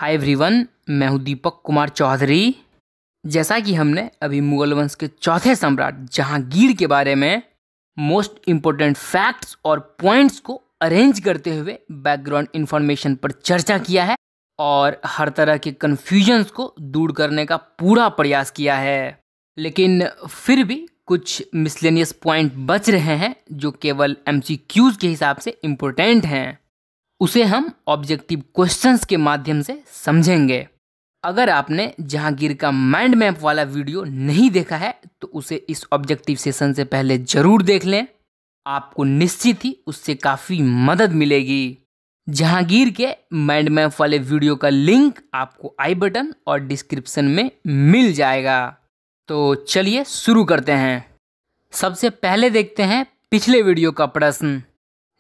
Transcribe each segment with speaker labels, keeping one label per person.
Speaker 1: Hi everyone, मैं हूं दीपक कुमार चौधरी। जैसा कि हमने अभी मुगल वंश के चौथे सम्राट जहांगीर के बारे में मोस्ट इम्पोर्टेंट फैक्ट्स और पॉइंट्स को अरेंज करते हुए बैकग्राउंड इंफॉर्मेशन पर चर्चा किया है और हर तरह के कन्फ्यूजन्स को दूर करने का पूरा प्रयास किया है, लेकिन फिर भी कुछ मिसलेनियस पॉइंट बच रहे हैं जो केवल एमसीक्यूज के हिसाब से इम्पोर्टेंट हैं। उसे हम ऑब्जेक्टिव क्वेश्चंस के माध्यम से समझेंगे। अगर आपने जहांगीर का माइंड मैप वाला वीडियो नहीं देखा है तो उसे इस ऑब्जेक्टिव सेशन से पहले जरूर देख लें, आपको निश्चित ही उससे काफ़ी मदद मिलेगी। जहांगीर के माइंड मैप वाले वीडियो का लिंक आपको आई बटन और डिस्क्रिप्शन में मिल जाएगा। तो चलिए शुरू करते हैं। सबसे पहले देखते हैं पिछले वीडियो का प्रश्न।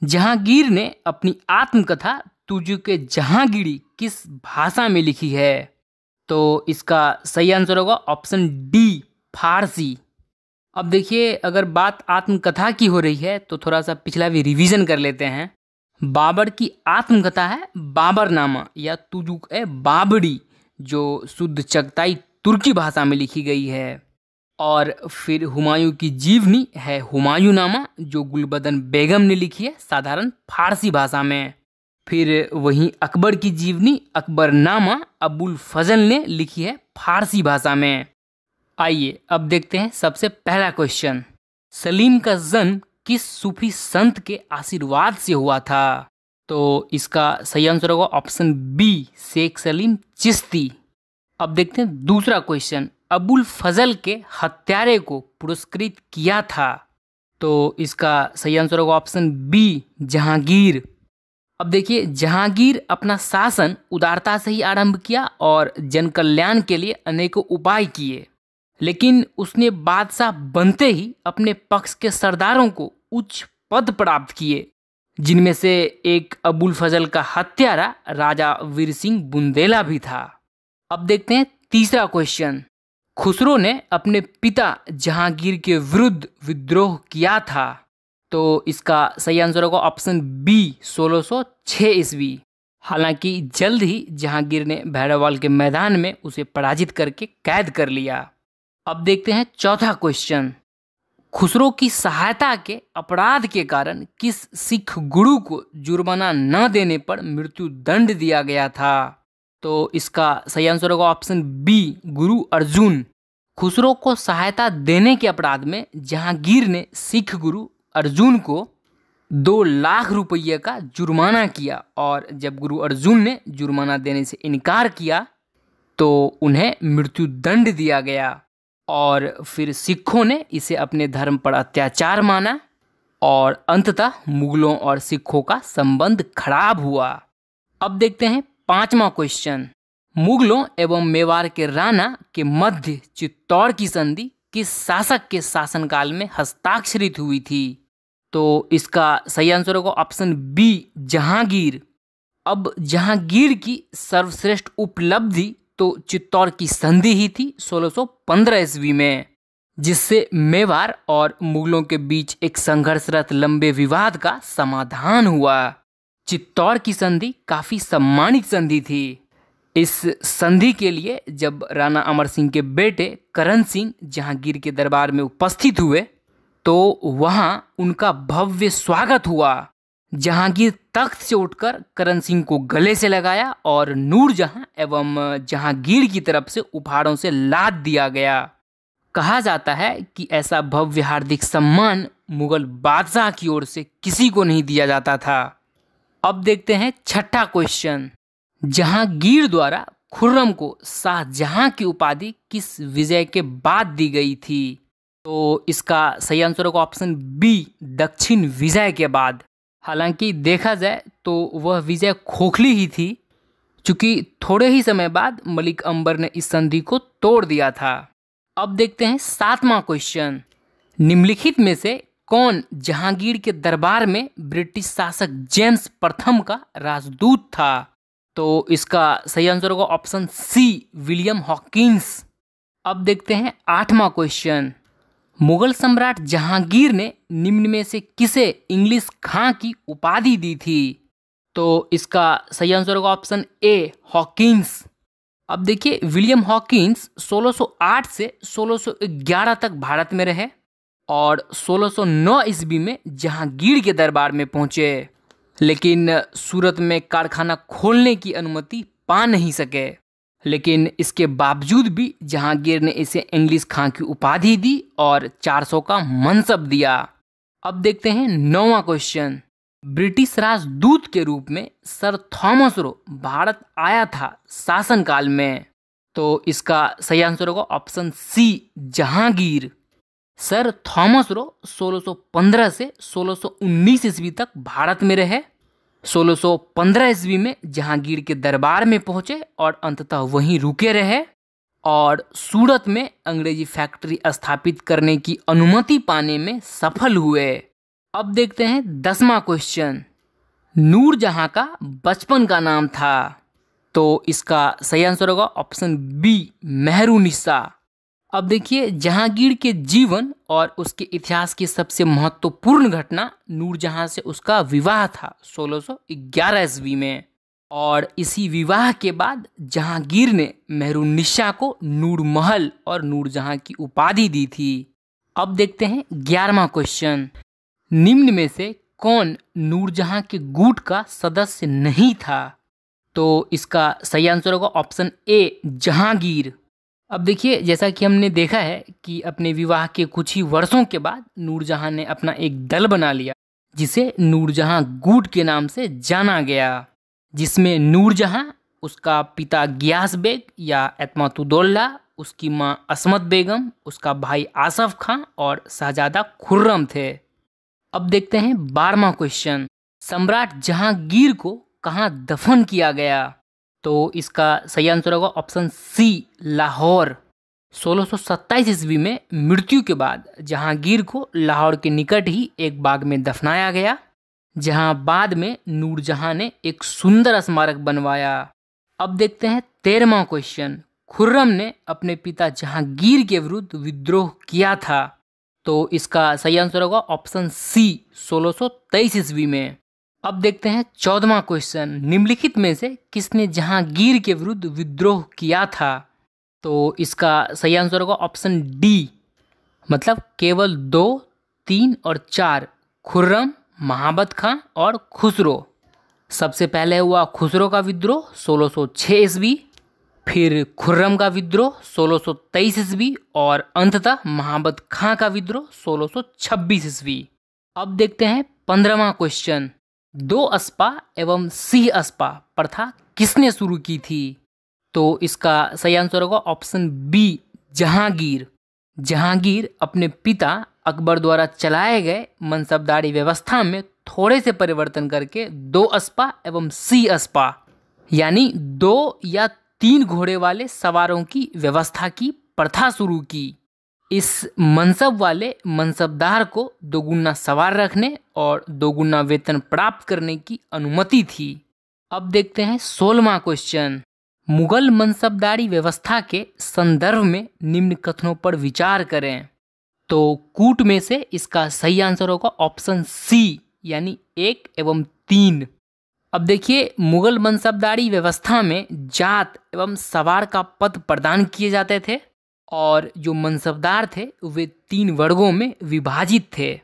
Speaker 1: जहांगीर ने अपनी आत्मकथा तुझु के जहांगीरी किस भाषा में लिखी है? तो इसका सही आंसर होगा ऑप्शन डी, फारसी। अब देखिए, अगर बात आत्मकथा की हो रही है तो थोड़ा सा पिछला भी रिवीजन कर लेते हैं। बाबर की आत्मकथा है बाबरनामा या तुजुक-ए बाबरी, जो शुद्ध चगताई तुर्की भाषा में लिखी गई है। और फिर हुमायूं की जीवनी है हुमायूंनामा, जो गुलबदन बेगम ने लिखी है साधारण फारसी भाषा में। फिर वहीं अकबर की जीवनी अकबरनामा अबुल फजल ने लिखी है फारसी भाषा में। आइए अब देखते हैं सबसे पहला क्वेश्चन। सलीम का जन्म किस सूफी संत के आशीर्वाद से हुआ था? तो इसका सही आंसर होगा ऑप्शन बी, शेख सलीम चिश्ती। अब देखते हैं दूसरा क्वेश्चन। अबुल फजल के हत्यारे को पुरस्कृत किया था? तो इसका सही आंसर होगा ऑप्शन बी, जहांगीर। अब देखिए, जहांगीर अपना शासन उदारता से ही आरंभ किया और जन कल्याण के लिए अनेकों उपाय किए, लेकिन उसने बादशाह बनते ही अपने पक्ष के सरदारों को उच्च पद प्राप्त किए, जिनमें से एक अबुल फजल का हत्यारा राजा वीर सिंह बुंदेला भी था। अब देखते हैं तीसरा क्वेश्चन। खुसरो ने अपने पिता जहांगीर के विरुद्ध विद्रोह किया था? तो इसका सही आंसर होगा ऑप्शन बी, 1606 ईस्वी। हालांकि जल्द ही जहांगीर ने भैरववाल के मैदान में उसे पराजित करके कैद कर लिया। अब देखते हैं चौथा क्वेश्चन। खुसरो की सहायता के अपराध के कारण किस सिख गुरु को जुर्माना न देने पर मृत्यु दंड दिया गया था? तो इसका सही आंसर होगा ऑप्शन बी, गुरु अर्जुन। खुसरो को सहायता देने के अपराध में जहांगीर ने सिख गुरु अर्जुन को 2 लाख रुपये का जुर्माना किया, और जब गुरु अर्जुन ने जुर्माना देने से इनकार किया तो उन्हें मृत्यु दंड दिया गया। और फिर सिखों ने इसे अपने धर्म पर अत्याचार माना और अंततः मुगलों और सिखों का संबंध खराब हुआ। अब देखते हैं पांचवा क्वेश्चन। मुगलों एवं मेवाड़ के राणा के मध्य चित्तौड़ की संधि किस शासक के शासनकाल में हस्ताक्षरित हुई थी? तो इसका सही आंसर होगा ऑप्शन बी, जहांगीर। अब जहांगीर की सर्वश्रेष्ठ उपलब्धि तो चित्तौड़ की संधि ही थी 1615 ईस्वी में, जिससे मेवाड़ और मुगलों के बीच एक संघर्षरत लंबे विवाद का समाधान हुआ। चित्तौड़ की संधि काफी सम्मानित संधि थी। इस संधि के लिए जब राणा अमर सिंह के बेटे करण सिंह जहांगीर के दरबार में उपस्थित हुए तो वहां उनका भव्य स्वागत हुआ। जहांगीर तख्त से उठकर करण सिंह को गले से लगाया और नूरजहां एवं जहांगीर की तरफ से उपहारों से लाद दिया गया। कहा जाता है कि ऐसा भव्य हार्दिक सम्मान मुगल बादशाह की ओर से किसी को नहीं दिया जाता था। अब देखते हैं छठा क्वेश्चन। जहांगीर द्वारा खुर्रम को शाहजहां की उपाधि किस विजय के बाद दी गई थी? तो इसका सही आंसर होगा ऑप्शन बी, दक्षिण विजय के बाद। हालांकि देखा जाए तो वह विजय खोखली ही थी, क्योंकि थोड़े ही समय बाद मलिक अंबर ने इस संधि को तोड़ दिया था। अब देखते हैं सातवां क्वेश्चन। निम्नलिखित में से कौन जहांगीर के दरबार में ब्रिटिश शासक जेम्स प्रथम का राजदूत था? तो इसका सही आंसर होगा ऑप्शन सी, विलियम हॉकिंस। अब देखते हैं आठवां क्वेश्चन। मुगल सम्राट जहांगीर ने निम्न में से किसे इंग्लिश खां की उपाधि दी थी? तो इसका सही आंसर होगा ऑप्शन ए, हॉकिंस। अब देखिए, विलियम हॉकिंस 1608 से 1611 तक भारत में रहे और 1609 ईस्वी में जहांगीर के दरबार में पहुंचे, लेकिन सूरत में कारखाना खोलने की अनुमति पा नहीं सके। लेकिन इसके बावजूद भी जहांगीर ने इसे इंग्लिश खां की उपाधि दी और 400 का मनसब दिया। अब देखते हैं 9वां क्वेश्चन। ब्रिटिश राजदूत के रूप में सर थॉमस रो भारत आया था शासनकाल में, तो इसका सही आंसर होगा option C, Jahangir. Sir Thomas Roe 1615 से 1619 ईस्वी तक भारत में रहे। 1615 ईस्वी में जहांगीर के दरबार में पहुंचे और अंततः वहीं रुके रहे और सूरत में अंग्रेजी फैक्ट्री स्थापित करने की अनुमति पाने में सफल हुए। अब देखते हैं 10वां क्वेश्चन। नूरजहां का बचपन का नाम था, तो इसका सही आंसर होगा ऑप्शन बी, मेहरुनिसा। अब देखिए, जहांगीर के जीवन और उसके इतिहास की सबसे महत्वपूर्ण घटना नूरजहां से उसका विवाह था 1611 ईस्वी में, और इसी विवाह के बाद जहांगीर ने मेहरुनिसा को नूरमहल और नूरजहां की उपाधि दी थी। अब देखते हैं 11वां क्वेश्चन। निम्न में से कौन नूरजहां के गुट का सदस्य नहीं था, तो इसका सही आंसर होगा ऑप्शन ए, जहांगीर। अब देखिए, जैसा कि हमने देखा है कि अपने विवाह के कुछ ही वर्षों के बाद नूरजहां ने अपना एक दल बना लिया जिसे नूरजहां गुट के नाम से जाना गया, जिसमें नूरजहां, उसका पिता गियास बेग या एतमातुद्दौला, उसकी मां असमत बेगम, उसका भाई आसफ खां और शहजादा खुर्रम थे। अब देखते हैं 12वां क्वेश्चन। सम्राट जहांगीर को कहाँ दफन किया गया, तो इसका सही आंसर होगा ऑप्शन सी, लाहौर। 1627 ईस्वी में मृत्यु के बाद जहांगीर को लाहौर के निकट ही एक बाग में दफनाया गया, जहां बाद में नूरजहां ने एक सुंदर स्मारक बनवाया। अब देखते हैं 13वां क्वेश्चन। खुर्रम ने अपने पिता जहांगीर के विरुद्ध विद्रोह किया था, तो इसका सही आंसर होगा ऑप्शन सी, 1623 ईस्वी में। अब देखते हैं 14वां क्वेश्चन। निम्नलिखित में से किसने जहांगीर के विरुद्ध विद्रोह किया था, तो इसका सही आंसर होगा ऑप्शन डी, मतलब केवल 2, 3 और 4, खुर्रम, महाबत खां और खुसरो। सबसे पहले हुआ खुसरो का विद्रोह 1606 ईस्वी, फिर खुर्रम का विद्रोह 1623 ईस्वी और अंततः महाबत खां का विद्रोह 1626 ईस्वी। अब देखते हैं 15वां क्वेश्चन। 2 अस्पा एवं सिंह अस्पा प्रथा किसने शुरू की थी, तो इसका सही आंसर होगा ऑप्शन बी, जहांगीर। जहांगीर अपने पिता अकबर द्वारा चलाए गए मनसबदारी व्यवस्था में थोड़े से परिवर्तन करके 2 अस्पा एवं सिंह अस्पा यानी 2 या 3 घोड़े वाले सवारों की व्यवस्था की प्रथा शुरू की। इस मनसब वाले मनसबदार को 2 गुना सवार रखने और 2 गुना वेतन प्राप्त करने की अनुमति थी। अब देखते हैं 16वां क्वेश्चन। मुगल मनसबदारी व्यवस्था के संदर्भ में निम्न कथनों पर विचार करें, तो कूट में से इसका सही आंसर होगा ऑप्शन सी, यानी 1 एवं 3। अब देखिए, मुगल मनसबदारी व्यवस्था में जात एवं सवार का पद प्रदान किए जाते थे और जो मनसबदार थे वे 3 वर्गों में विभाजित थे,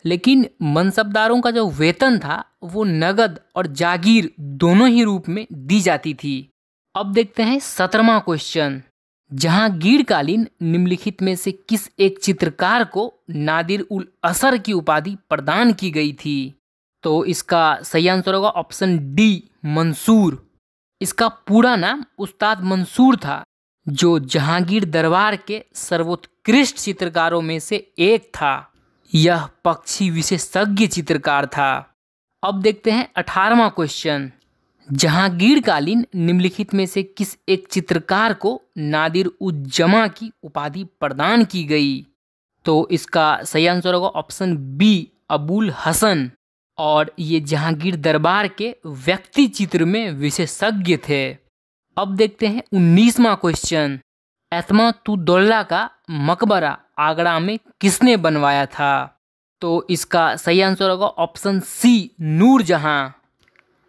Speaker 1: लेकिन मनसबदारों का जो वेतन था वो नगद और जागीर दोनों ही रूप में दी जाती थी। अब देखते हैं 17वां क्वेश्चन। जहांगीरकालीन निम्नलिखित में से किस एक चित्रकार को नादिर उल असर की उपाधि प्रदान की गई थी, तो इसका सही आंसर होगा ऑप्शन डी, मंसूर। इसका पूरा नाम उस्ताद मंसूर था, जो जहांगीर दरबार के सर्वोत्कृष्ट चित्रकारों में से एक था। यह पक्षी विशेषज्ञ चित्रकार था। अब देखते हैं 18वां क्वेश्चन। जहांगीरकालीन निम्नलिखित में से किस एक चित्रकार को नादिर उज जमा की उपाधि प्रदान की गई, तो इसका सही आंसर होगा ऑप्शन बी, अबुल हसन। और ये जहांगीर दरबार के व्यक्ति चित्र में विशेषज्ञ थे। अब देखते हैं 19वां क्वेश्चन। एतमातुद्दौला का मकबरा आगरा में किसने बनवाया था, तो इसका सही आंसर होगा ऑप्शन सी, नूरजहां।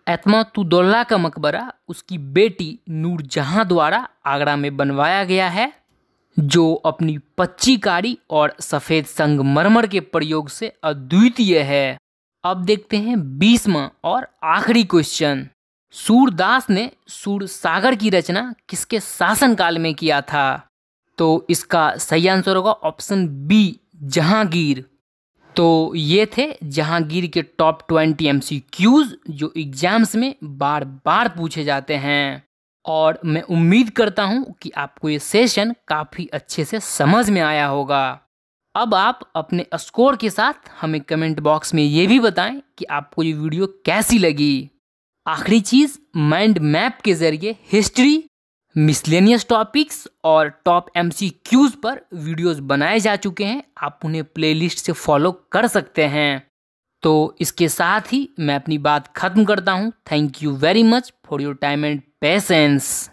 Speaker 1: एतमातुद्दौला का मकबरा उसकी बेटी नूरजहां द्वारा आगरा में बनवाया गया है, जो अपनी पच्चीकारी और सफ़ेद संगमरमर के प्रयोग से अद्वितीय है। अब देखते हैं 20वां और आखिरी क्वेश्चन। सूरदास ने सूरसागर की रचना किसके शासनकाल में किया था? तो इसका सही आंसर होगा ऑप्शन बी, जहांगीर। तो ये थे जहांगीर के टॉप 20 MCQs जो एग्जाम्स में बार बार पूछे जाते हैं, और मैं उम्मीद करता हूँ कि आपको ये सेशन काफ़ी अच्छे से समझ में आया होगा। अब आप अपने स्कोर के साथ हमें कमेंट बॉक्स में ये भी बताएं कि आपको ये वीडियो कैसी लगी। आखिरी चीज़, माइंड मैप के ज़रिए हिस्ट्री, मिसलेनियस टॉपिक्स और टॉप MCQs पर वीडियोस बनाए जा चुके हैं, आप उन्हें प्लेलिस्ट से फॉलो कर सकते हैं। तो इसके साथ ही मैं अपनी बात ख़त्म करता हूँ। Thank you very much for your time and patience.